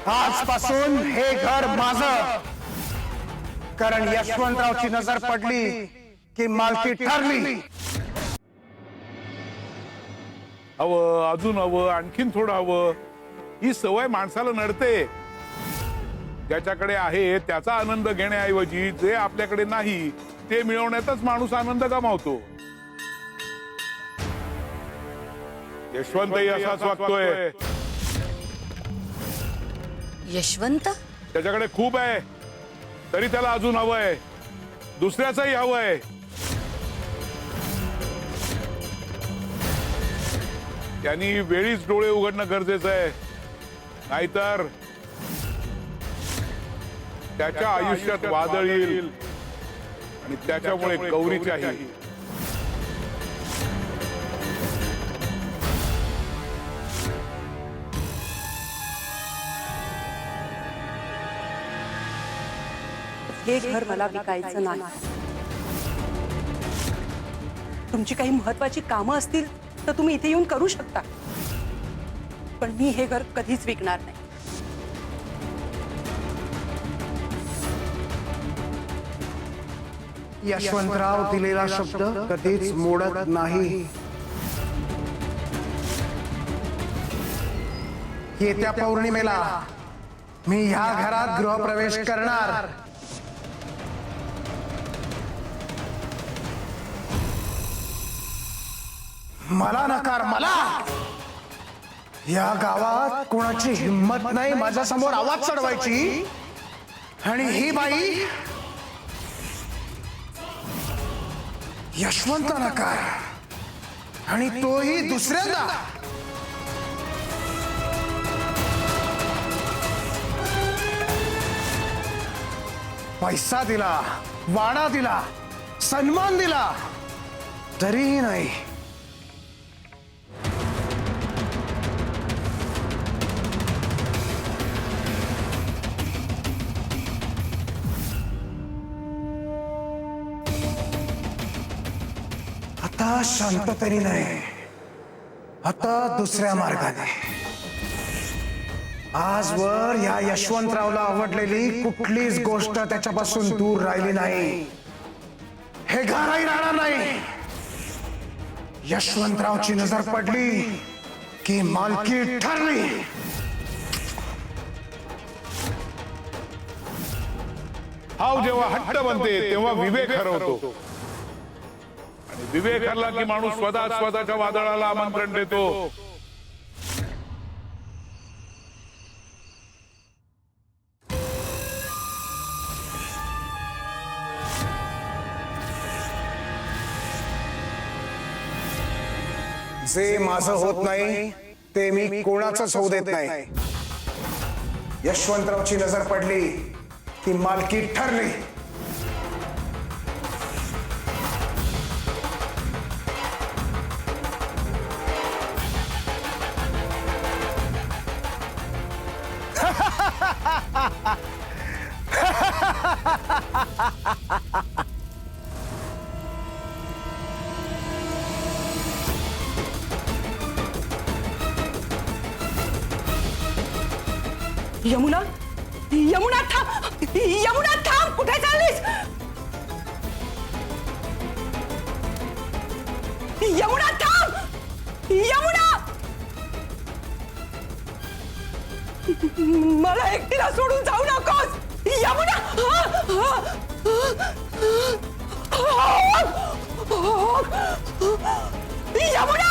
आजपासून हे घर माझं. कारण यशवंतरावची नजर पडली की मालकी ठरली. हवं, अजून हवं, आणखीन थोडं हवं, ही सवय माणसाला नडते. ज्याच्याकडे आहे त्याचा आनंद घेण्याऐवजी जे आपल्याकडे नाही ते मिळवण्यातच माणूस आनंद गमावतो. यशवंतही असाच वागतोय. यशवंत त्याच्याकडे खूप आहे तरी त्याला अजून हवंय, दुसऱ्याचंही हवंय. त्यांनी वेळीच डोळे उघडणं गरजेचं आहे, नाहीतर त्याच्या आयुष्यात वादळ येईल आणि त्याच्यामुळे गौरीच्याही. हे घर मला विकायचं नाही. तुमची काही महत्वाची कामं असतील तर तुम्ही इथे येऊन करू शकता, पण मी हे घर कधीच विकणार नाही. यशवंतराव दिलेला शब्द कधीच मोडत नाही. येत्या पौर्णिमेला मी ह्या घरात गृहप्रवेश करणार. मला नकार, मला. या गावात कोणाची हिंमत नाही माझ्या समोर आवाज चढवायची. आणि ही बाई यशवंत नकार, आणि तोही दुसऱ्यांदा. पैसा दिला, वाडा दिला, सन्मान दिला, तरीही नाही. आता शांततेने नाही, आता दुसऱ्या मार्गाने. आजवर या यशवंतरावला आवडलेली कुठलीच गोष्ट त्याच्यापासून दूर राहिली नाही. हे घरही राहणार नाही. यशवंतरावची नजर पडली की मालकी ठरली. हाव जेव्हा हट्ट बनते तेव्हा विवेक हरवतो. विवेक हरला की माणूस स्वतःच्या वादळाला आमंत्रण देतो. जे माझं होत नाही ते मी कोणाचंच होऊ देत नाही. यशवंतरावची नजर पडली की मालकी ठरली. यमुना, यमुना थांब, यमुना थांब, कुठे चाललीस? यमुना थांब, यमुना. मला एकटीला सोडून जाऊ नकोस यमुना. यमुना.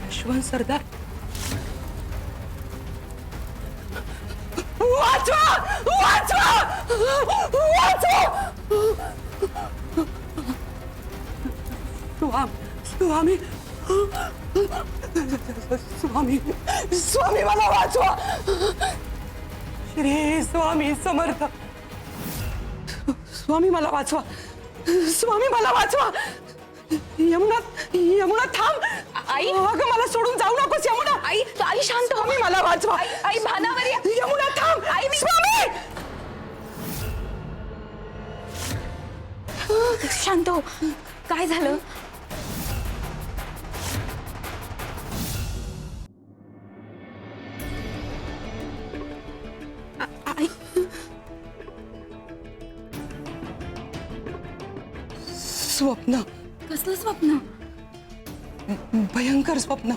यशवंत सरदार, वाचवा, वाचवा, वाचवा. स्वामी, स्वामी, स्वामी मला वाचवा. श्री स्वामी समर्थ. स्वामी मला वाचवा, स्वामी मला वाचवा. यमुना, यमुना थांब. आई, अगं मला सोडून जाऊ नकोस यमुना. आई, आई शांत हो. स्वामी मला वाचवा. आई भानावर या. यमुना थांब. आई, स्वामी. शांत हो. काय झालं? आई, स्वप्न, कसलं स्वप्न? भयंकर स्वप्न.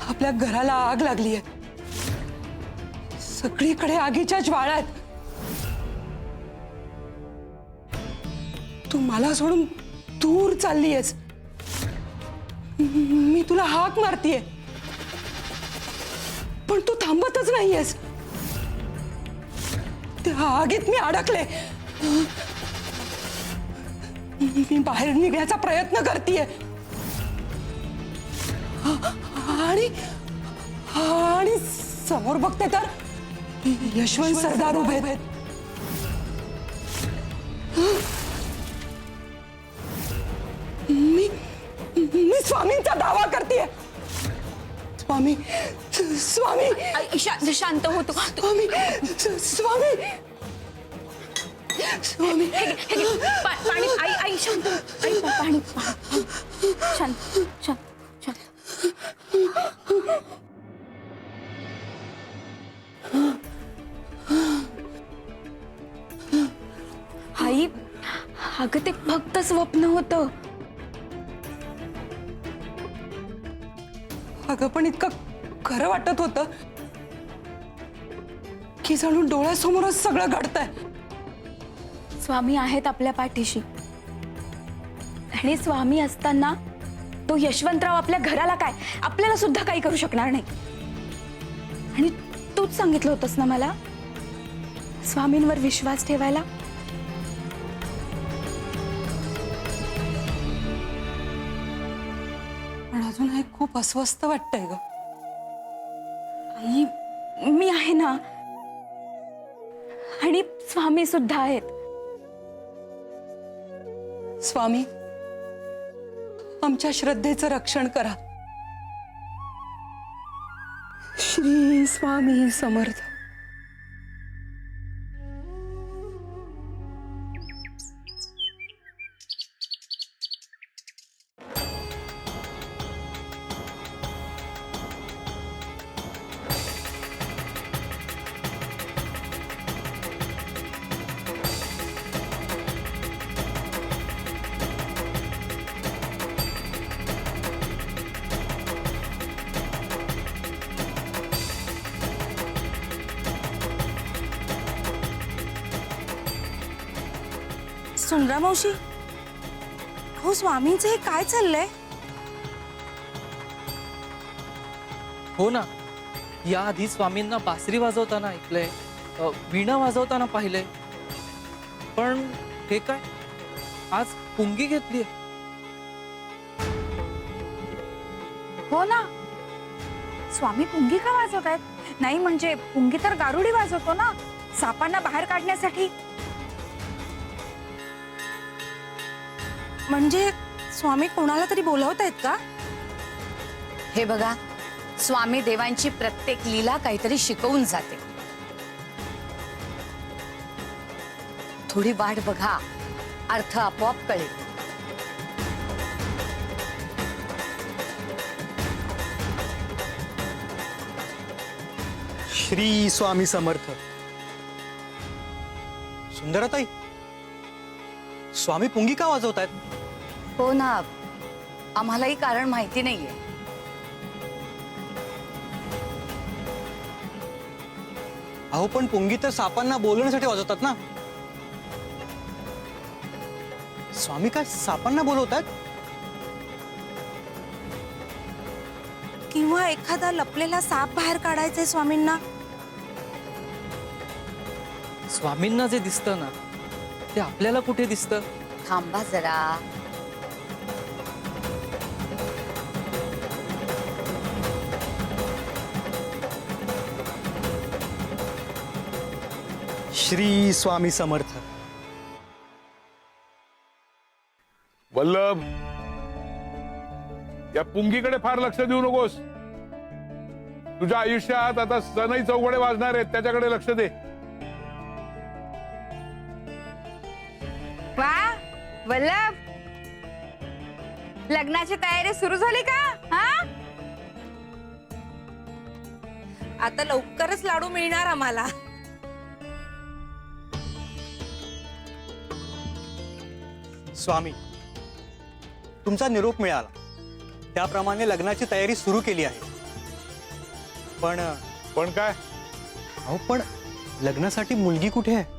आपल्या घराला आग लागली आहे. सगळीकडे आगीच्या ज्वाळा आहेत. तू मला सोडून दूर चाललीयस. मी तुला हाक मारतीये, पण तू थांबतच नाहीयेस. त्या आगीत मी अडकले. मी बाहेर निघण्याचा प्रयत्न करतीये आणि आणि समोर बघते तर यशवंत सरदार उभे आहेत. मी मी स्वामींचा दावा करतेय. स्वामी स्वामी आई, शांत हो तू. स्वामी स्वामी स्वामी हे घे, पाणी. आई आई शांत हो. आई पाणी. शांत शांत शांत. आई, अगं ते फक्त स्वप्न होतं. अगं पण इतकं खरं वाटत होतं की जणू डोळ्यासमोरच सगळं घडतंय. स्वामी आहेत आपल्या पाठीशी, आणि स्वामी असताना तो यशवंतराव आपल्या घराला काय, आपल्याला सुद्धा काही करू शकणार नाही. आणि तूच सांगितलं होतंस ना मला स्वामींवर विश्वास ठेवायला. पण अजून हे खूप अस्वस्थ वाटतंय ग. आई, मी आहे ना, आणि स्वामी सुद्धा आहेत. स्वामी, आमच्या श्रद्धेचं रक्षण करा. श्री स्वामी समर्थ. सुंदरा मावशी, हो स्वामींचं हे काय चाललंय? हो ना, याआधी स्वामींना बासरी वाजवताना ऐकलंय, वीणा वाजवताना पाहिलंय, पण हे काय आज पुंगी घेतलीय. हो ना, स्वामी पुंगी का वाजवत आहेत? नाही म्हणजे पुंगी तर गारुडी वाजवतो ना, सापांना बाहेर काढण्यासाठी. म्हणजे स्वामी कोणाला तरी बोलवत आहेत का? हे बघा, स्वामी देवांची प्रत्येक लीला काहीतरी शिकवून जाते. थोडी वाट बघा, अर्थ आपोआप कळेल. श्री स्वामी समर्थ. सुंदरताई, स्वामी पुंगी का वाजवतायत? हो ना, आम्हालाही कारण माहिती नाहीये. अहो पण पुंगी तर सापांना बोलवण्यासाठी वाजवतात ना. स्वामी काय सापांना बोलवतात? किंवा एखादा लपलेला साप बाहेर काढायचंय स्वामींना. स्वामींना जे दिसतं ना ते आपल्याला कुठे दिसतं? थांबा जरा. श्री स्वामी समर्थ. वल्लभ, या पुंगीकडे फार लक्ष देऊ नकोस. तुझ्या आयुष्यात आता सनई चौघडे वाजणार आहेत, त्याच्याकडे लक्ष दे. वा वल्लभ, लग्नाची तयारी सुरू झाली का? हा, आता लवकरच लाडू मिळणार आम्हाला. स्वामी, तुमचा निरोप मिळाला, त्याप्रमाणे लग्नाची तयारी सुरू केली आहे. पण काय? पण लग्नासाठी मुलगी कुठे आहे?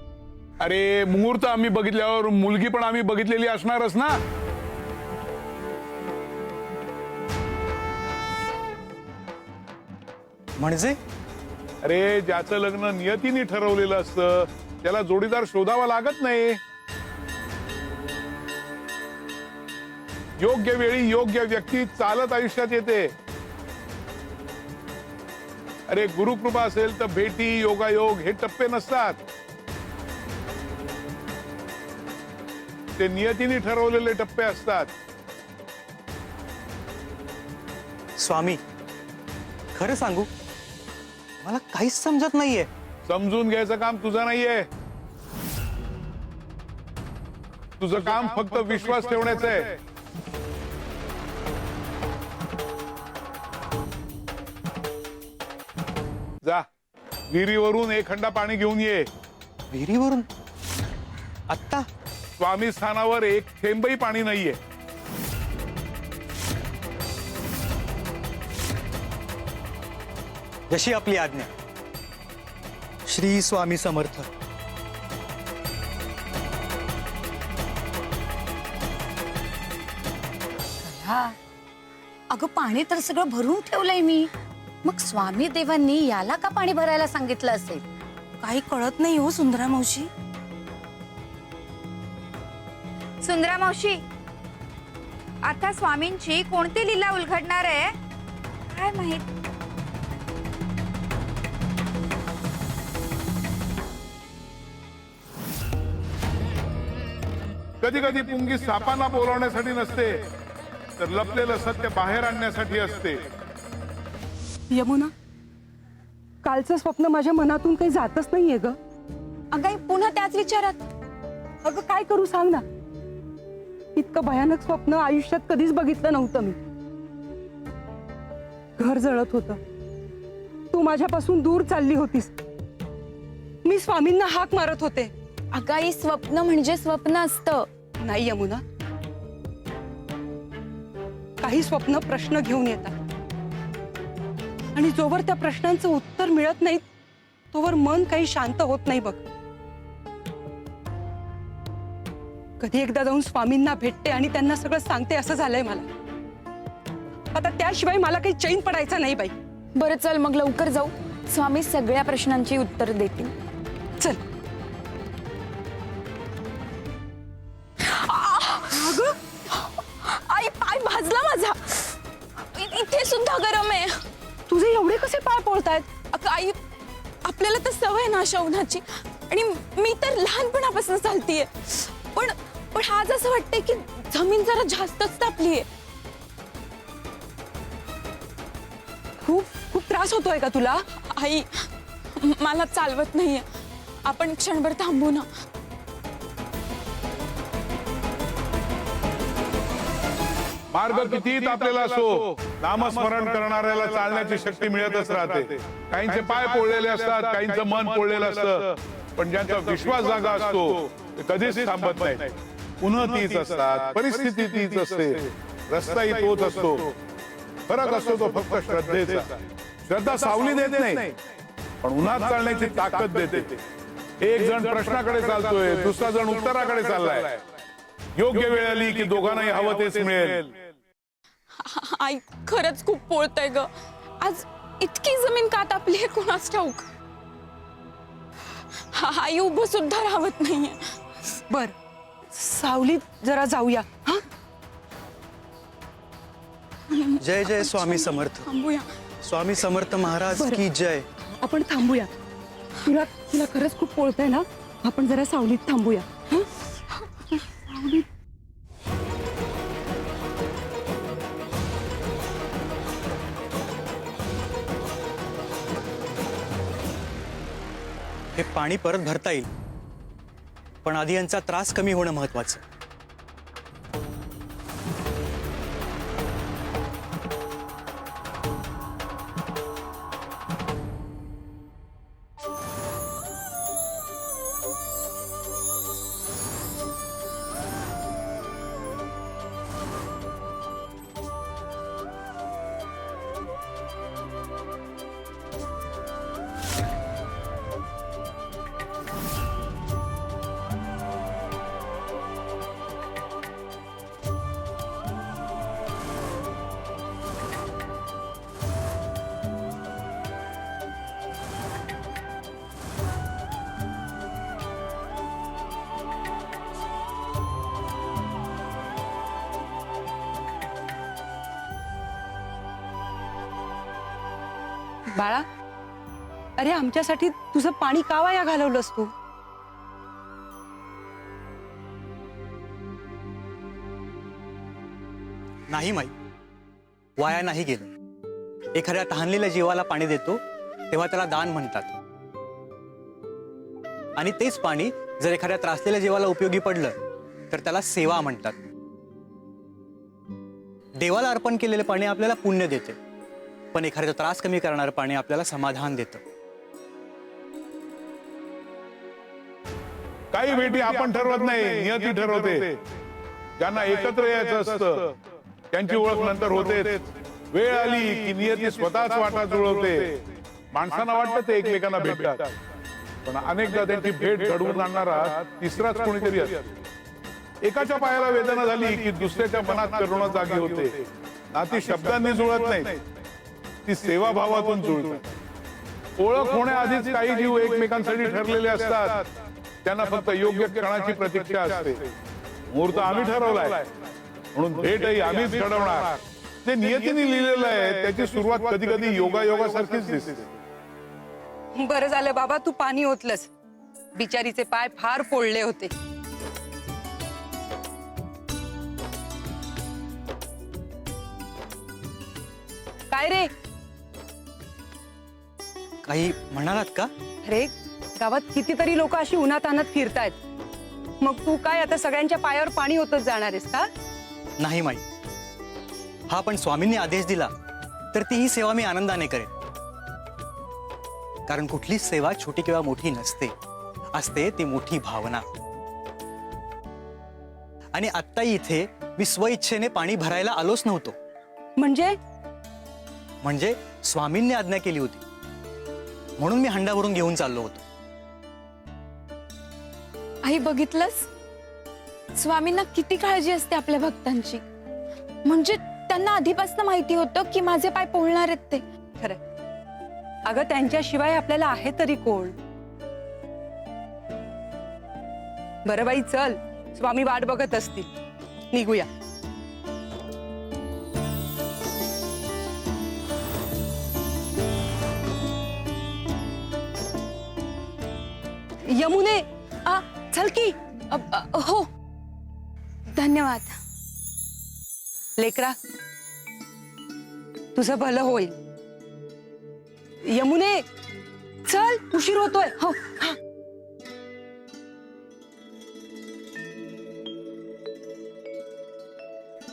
अरे मुहूर्त आम्ही बघितल्यावर मुलगी पण आम्ही बघितलेली असणारच ना. म्हणजे अरे ज्याचं लग्न नियतीने ठरवलेलं असतं त्याला जोडीदार शोधावा लागत नाही. योग्य वेळी योग्य व्यक्ती चालत आयुष्यात येते. अरे गुरुकृपा असेल तर भेटी, योगायोग हे टप्पे नसतात, ते नियतीने ठरवलेले टप्पे असतात. स्वामी, खरं सांगू, मला काहीच समजत नाहीये. समजून घ्यायचं काम तुझं नाहीये. तुझं काम फक्त विश्वास ठेवण्याचं आहे. जा, विहिरीवरून एक खंडा पाणी घेऊन ये. विहिरीवरून? आत्ता? स्वामी स्थानावर एक थेंबही पाणी नाहीये. जशी आपली आज्ञा. श्री स्वामी समर्थ. हा. अगं पाणी तर सगळं भरून ठेवलंय मी. मग स्वामी देवांनी याला का पाणी भरायला सांगितलं असेल? काही कळत नाही हो सुंदरा मावशी. सुंदरा मावशी, आता स्वामींची कोणती लीला उलगडणार आहे काय माहित? कधी कधी पुंगी सापांना बोलावण्यासाठी नसते, तर लपलेलं सत्य बाहेर आणण्यासाठी असते. यमुना, कालचं स्वप्न माझ्या मनातून काही जातच नाहीये ग. अगं पुन्हा त्याच विचारात. अगं काय करू सांग ना. इतकं भयानक स्वप्न आयुष्यात कधीच बघितलं नव्हतं मी. घर जळत होतं, तू माझ्यापासून दूर चालली होतीस, मी स्वामींना हाक मारत होते. अगं आई, स्वप्न म्हणजे स्वप्न असतं. नाही यमुना, काही स्वप्न प्रश्न घेऊन येतात आणि जोवर त्या प्रश्नांचं उत्तर मिळत नाही तोवर मन काही शांत होत नाही बघ. कधी एकदा जाऊन स्वामींना भेटते आणि त्यांना सगळं सांगते असं झालंय मला. आता त्याशिवाय मला काही चैन पडायचा नाही बाई. बरं चल मग लवकर जाऊ, स्वामी सगळ्या प्रश्नांची उत्तर देतील. चल. आई, पाय भाजला माझा. इथे सुद्धा गरम आहे. तुझे एवढे कसे पाय पोळतायत? अगं आई, आपल्याला तर सवय ना अशा उन्हाची, आणि मी तर लहानपणापासून चालतीये. पण पण आज असं वाटतंय की जमीन जरा जास्तच तापलीये. खूप खूप त्रास होतोय का तुला? आई, मला चालवत नाहीये. आपण क्षणभर थांबू ना. मार्ग किती तापलेला असो, नामस्मरण करणाऱ्याला चालण्याची शक्ती मिळतच राहते. काहींचे पाय पोळलेले असतात, काहींचं मन पोळलेलं असतं, पण ज्यांचा विश्वास जागा असतो ते कधीच थांबत नाही. पुन्हा तीच असतात, परिस्थिती तीच असते, रस्ताही तोच असतो. फरक असतो तो फक्त श्रद्धेचा. श्रद्धा सावली देत नाही, पण उन्हात चालण्याची ताकद देते. एक जण प्रश्नाकडे चालतोय, दुसरा जण उत्तराकडे चाललाय. योग्य वेळ आली की दोघांनाही हवं तेच मिळेल. आई, खरंच खूप पोळतंय ग. आज इतकी जमीन का तापली आहे कोणास ठाऊक. आई उभं सुद्धा राहत नाहीये. बर, सावलीत जरा जाऊया. हा, जय जय स्वामी समर्थ. थांबूया. स्वामी समर्थ महाराज बरं. की जय. आपण थांबूया. तुला तुला खरंच खूप पोळतंय ना, आपण जरा सावलीत थांबूया. हा? सावलीत. हे पाणी परत भरता येईल, पण आधी यांचा त्रास कमी होणं महत्वाचं. बाळा, अरे आमच्यासाठी तुझं पाणी का वाया घालवलंस तू? नाही माई, वाया नाही गेलं. एखाद्या तहानलेल्या जीवाला पाणी देतो तेव्हा त्याला दान म्हणतात. आणि तेच पाणी जर एखाद्या त्रासलेल्या जीवाला उपयोगी पडलं तर त्याला सेवा म्हणतात. देवाला अर्पण केलेले पाणी आपल्याला पुण्य देते, पण एखाद्याचा त्रास कमी करणारं पाणी आपल्याला समाधान देतं. काही भेटी आपण ठरवत नाही, नियती ठरवते. ज्यांना एकत्र यायचं असतं त्यांची ओळख नंतर होते. वेळ आली की नियती स्वतःच वाटा जुळवते. माणसांना वाटतं ते एकमेकांना भेटतात, पण अनेकदा त्यांची भेट घडवून आणणारा तिसराच कोणीतरी असतो. एकाच्या पायाला वेदना झाली की दुसऱ्याच्या मनात करुणा जागी होते. नाती शब्दांनी जुळत नाही, ती सेवाभावातून जुळतात. ओळख होण्याआधीच काही जीव एकमेकांसाठी ठरलेले असतात. त्यांना फक्त योग्य क्षणाची प्रतीक्षा असते. मुहूर्त आम्ही ठरवलाय म्हणून भेटही आम्हीच घडवणार. जे नियतीने लिहिलेलं आहे त्याची सुरुवात कधी कधी योगायोगासारखीच दिसते. बरं झालं बाबा तू पाणी ओतलंस. बिचारीचे पाय फार फोडले होते. काय रे? काही म्हणालात का? अरे गावात कितीतरी लोक अशी उन्हातान्हात फिरतायत, मग तू काय आता सगळ्यांच्या पायावर पाणी ओतत जाणार आहेस का? नाही माई, हा पण स्वामींनी आदेश दिला तर तीही सेवा मी आनंदाने करेन. कारण कुठलीच सेवा छोटी किंवा मोठी नसते, असते ती मोठी भावना. आणि आत्ता इथे मी स्वइच्छेने पाणी भरायला आलोच नव्हतो. म्हणजे स्वामींनी आज्ञा केली होती म्हणून मी हंडा भरून घेऊन चाललो होतो. आई बघितलंस, स्वामींना किती काळजी असते आपल्या भक्तांची. म्हणजे त्यांना आधीपासून माहिती होतं की माझे पाय पोळणार आहेत ते. खरं अगं, त्यांच्याशिवाय आपल्याला आहे तरी कोण? बरं बाई चल, स्वामी वाट बघत असतील, निघूया. यमुने चल की. हो, धन्यवाद. लेकरा, तुझं भलं होईल. यमुने चल, उशीर होतोय. हो.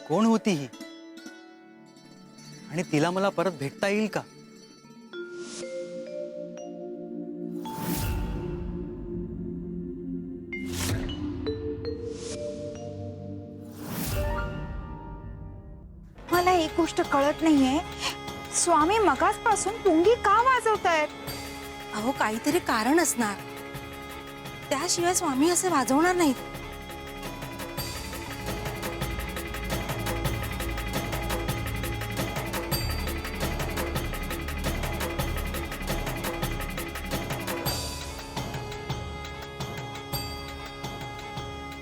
कोण होती ही आणि तिला मला परत भेटता येईल का? मला एक गोष्ट कळत नाहीये, स्वामी मगासपासून पुंगी का वाजवतायत? अहो काहीतरी कारण असणार, त्याशिवाय स्वामी असे वाजवणार नाहीत.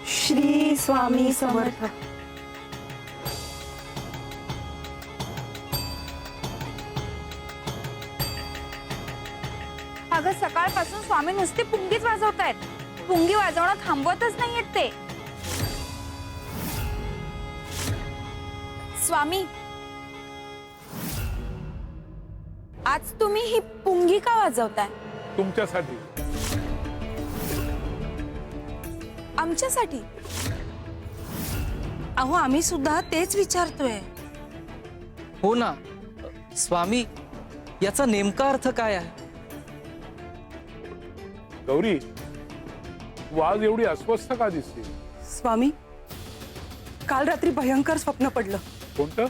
श्री स्वामी समर्थ. अगं सकाळपासून स्वामी नुसती पुंगीच वाजवतायत. पुंगी वाजवणं थांबवतच नाहीयेत ते. स्वामी, आज तुम्ही ही पुंगी का वाजवताय? तुमच्यासाठी. आमच्यासाठी? अहो आम्ही सुद्धा तेच विचारतोय. हो ना स्वामी, याचा नेमका अर्थ काय आहे? गौरी, तू आज एवढी अस्वस्थ का दिसते? स्वामी, काल रात्री भयंकर स्वप्न पडलं. कोणतं?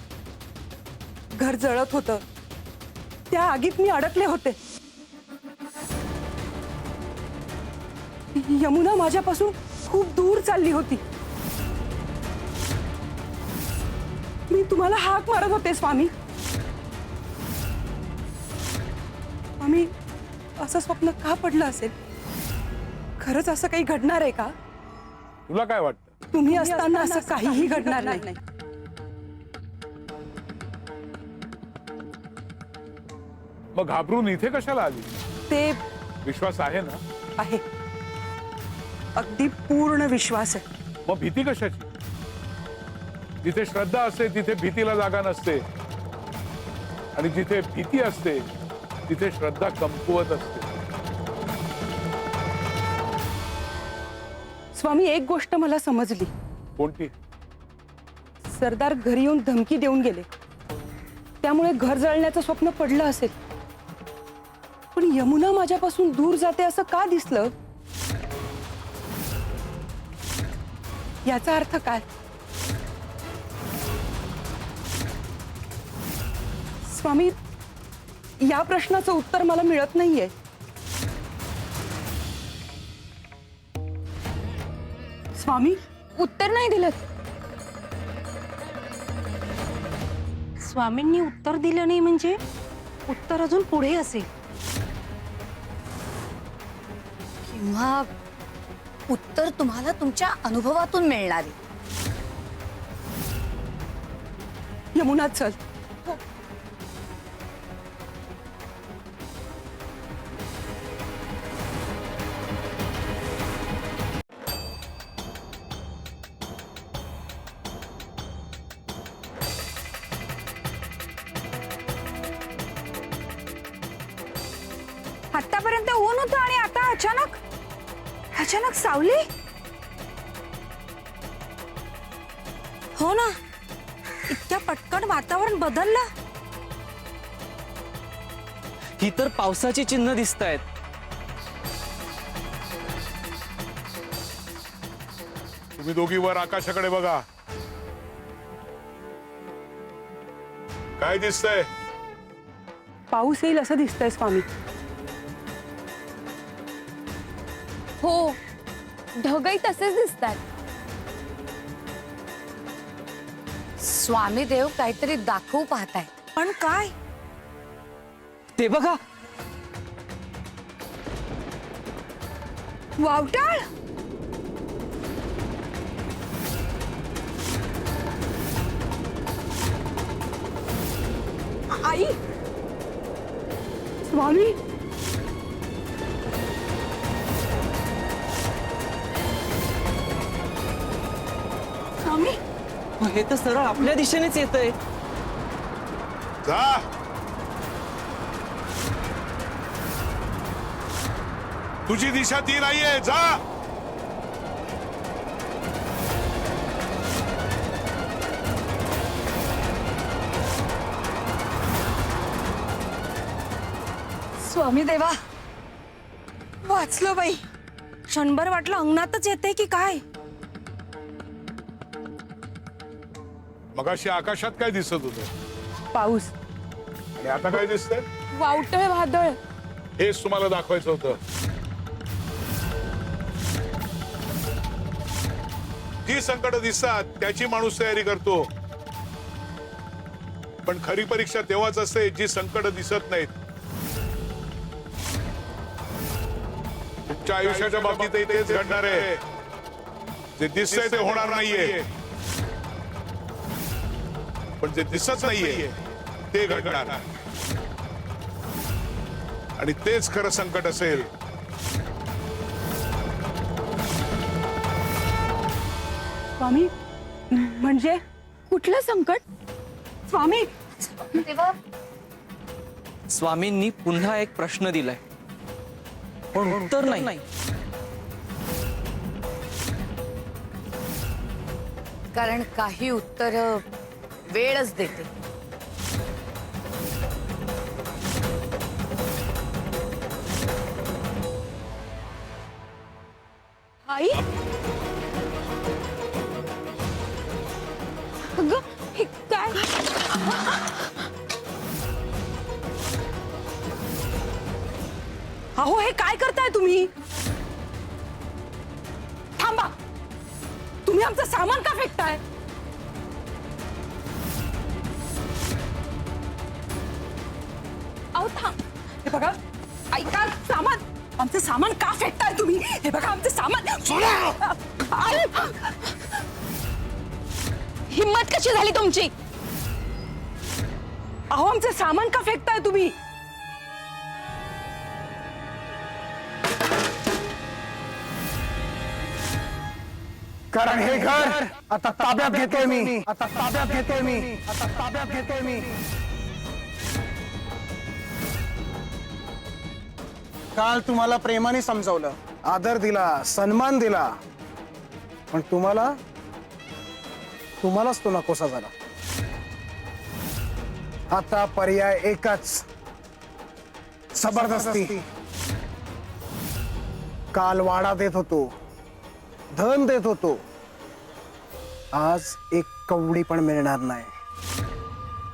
घर जळत होतं, त्या आगीत मी अडकले होते. यमुना माझ्यापासून खूप दूर चालली होती. मी तुम्हाला हाक मारत होते स्वामी. स्वामी, असं स्वप्न का पडलं असेल? खरंच असं काही घडणार आहे का? तुला काय वाटतं? तुम्ही असताना असं काहीही घडणार नाही. मग घाबरून इथे कशाला आली? ते विश्वास आहे ना? आहे, अगदी पूर्ण विश्वास आहे. मग भीती कशाची? जिथे श्रद्धा असते तिथे भीतीला जागा नसते, आणि जिथे भीती असते तिथे श्रद्धा कमकुवत असते. स्वामी, एक गोष्ट मला समजली. कोणती? सरदार घरी येऊन धमकी देऊन गेले, त्यामुळे घर जळण्याचं स्वप्न पडलं असेल. पण यमुना माझ्यापासून दूर जाते असं का दिसलं? याचा अर्थ काय? स्वामी, या प्रश्नाचं उत्तर मला मिळत नाहीये. स्वामी, उत्तर नाही दिलं. स्वामींनी उत्तर दिलं नाही म्हणजे उत्तर अजून पुढे असेल, किंवा उत्तर तुम्हाला तुमच्या अनुभवातून मिळणार आहे. यमुना चल. आतापर्यंत ऊन होतं आणि आता अचानक अचानक सावली. हो ना, इतक्या पटकन वातावरण बदललं. ही तर पावसाची चिन्ह दिसत आहेत. तुम्ही दोघी वर आकाशाकडे बघा. काय दिसतंय? पाऊस येईल असं दिसतंय स्वामी. हो, ढगही तसेच दिसतात. स्वामी देव काहीतरी दाखवू पाहताय, पण काय? ते बघा, वावटाळ. आई, स्वामी, स्वामी, हे तर सरळ आपल्या दिशेनेच येतंय. जा. तुझी दिशा ती नाहीये. जा. स्वामी देवा, वाचलो बाई. क्षणभर वाटलं अंगणातच येते की काय. मगाशी आकाशात काय दिसत होतं? पाऊस. आणि आता काय दिसतंय? वावटळ वादळ. हेच तुम्हाला दाखवायचं होतं. जी संकट दिसतात त्याची माणूस तयारी करतो, पण खरी परीक्षा तेव्हाच असते जी संकट दिसत नाहीत. तुमच्या आयुष्याच्या बाबतीतही तेच घडणार आहे. जे दिसतंय ते होणार नाहीये, पण जे दिसत नाहीये ते घडणार. आणि तेच खरं संकट असेल. स्वामी, म्हणजे कुठलं संकट? स्वामी, स्वामींनी पुन्हा एक प्रश्न दिलाय, पण उत्तर नाही. कारण काही उत्तर वेळच देते. आई, अगं, हे काय? अहो, हे काय करताय तुम्ही? थांबा, तुम्ही आमचं सामान का फेकताय? अहो थांब. हे बघा, ऐका, सामान, आमचं सामान का फेकताय तुम्ही? हे बघा, आमचं सामान. आई! हिम्मत कशी झाली तुमची? अहो, आमचं सामान का फेकताय तुम्ही? कारण हे घर आता ताब्यात घेतोय मी, आता ताब्यात घेतोय मी, आता ताब्यात घेतोय मी. काल तुम्हाला प्रेमाने समजावलं, आदर दिला, सन्मान दिला, पण तुम्हालाच तो नकोसा झाला. आता पर्याय एकच, जबरदस्ती. काल वाडा देत होतो, धन देत होतो, आज एक कवडी पण मिळणार नाही.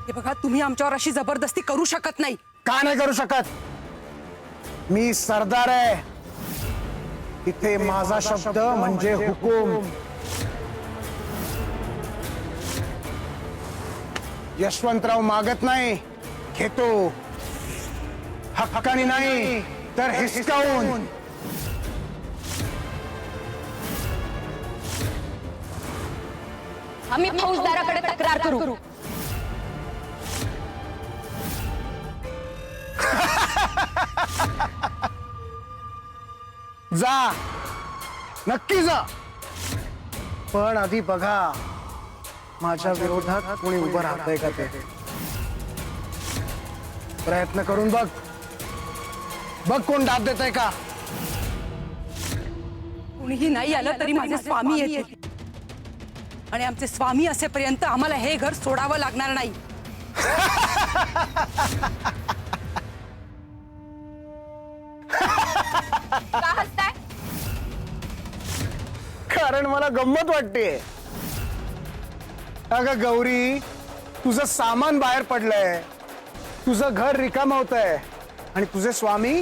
हे बघा, तुम्ही आमच्यावर अशी जबरदस्ती करू शकत नाही. का नाही करू शकत? मी सरदार आहे. इथे माझा शब्द म्हणजे हुकूम. यशवंतराव मागत नाही, घेतो. हक्काने नाही तर हिसकावून. आम्ही फौजदाराकडे तक्रार करू. जा, नक्की जा, पण आधी बघा माझ्या विरोधात कोणी उभं राहतंय का ते. प्रयत्न करून बघ, बघ कोण डाब देतंय का. कुणीही नाही आलं तरी माझे स्वामी येतील, आणि आमचे स्वामी असेपर्यंत आम्हाला हे घर सोडावं लागणार नाही. का हसताय? कारण मला गंमत वाटते. अगं गौरी, तुझं सामान बाहेर पडलंय, तुझं घर रिकाम होतंय, आणि तुझे स्वामी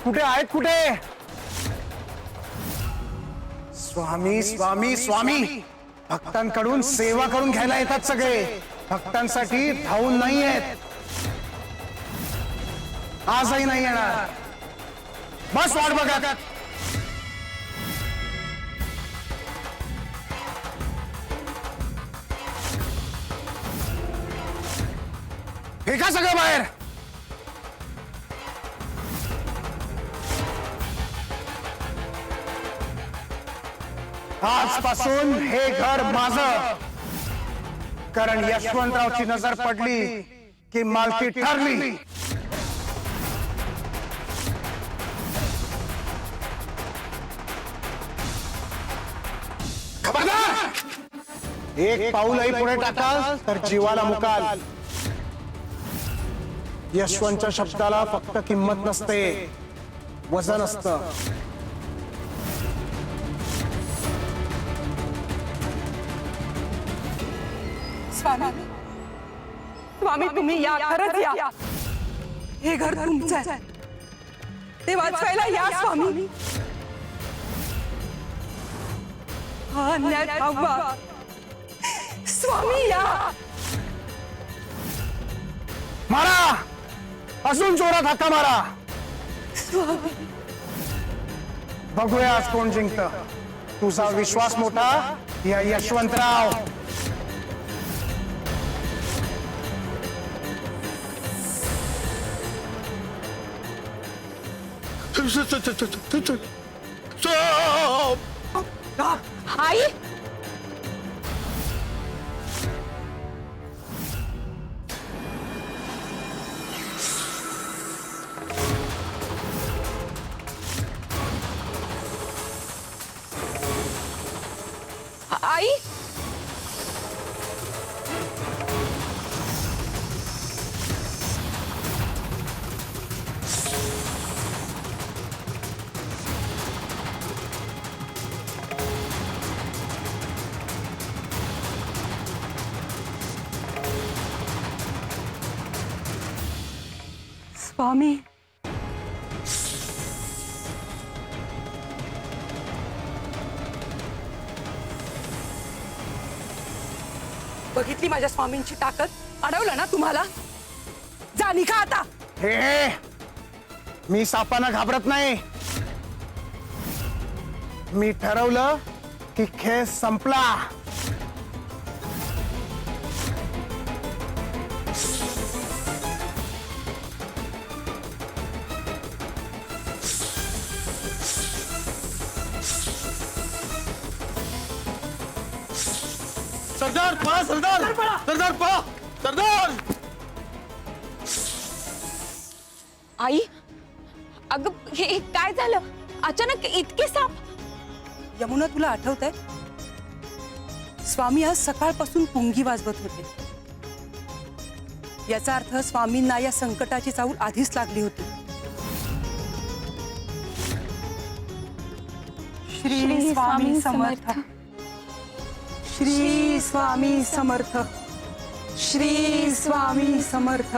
कुठे आहेत? कुठे? स्वामी स्वामी स्वामी भक्तांकडून सेवा करून घ्यायला येतात सगळे, भक्तांसाठी धावून नाही येत. आजही नाही येणार. बस वाट बघा. फेका सगळं बाहेर. आजपासून हे घर माझं. कारण यशवंतरावची नजर पडली की मालकी ठरली. खबरदार, एक पाऊलही पुढे टाकाल तर जीवाला मुकाल. यशवंतच्या शब्दाला फक्त किंमत नसते, वजन असतं. स्वामी, स्वामी तुम्ही या, खरंच या. हे घर तुमचं आहे, ते वाचवायला या स्वामी. हा अन्याय थांबवा स्वामी, या. मारा, अजून जोरात हक्का मारा. बघूया आज कोण जिंकतं. तुझा विश्वास मोठा या यशवंतराव. आई, आई, स्वामी. बघितली माझ्या स्वामींची ताकद. अडवलं ना तुम्हाला. जा, निघा आता. हे, मी सापांना घाबरत नाही. मी ठरवलं की खेळ संपला. सरदार पळा सरदार सरदार पळा सरदार. आई अगं हे काय झालं अचानक इतके साप. यमुना तुला आठवतंय स्वामी आज सकाळपासून पुंगी वाजवत होते. याचा अर्थ स्वामींना या संकटाची चाहूल आधीच लागली होती. श्री स्वामी समर्थ. श्री स्वामी समर्थ. श्री स्वामी समर्थ.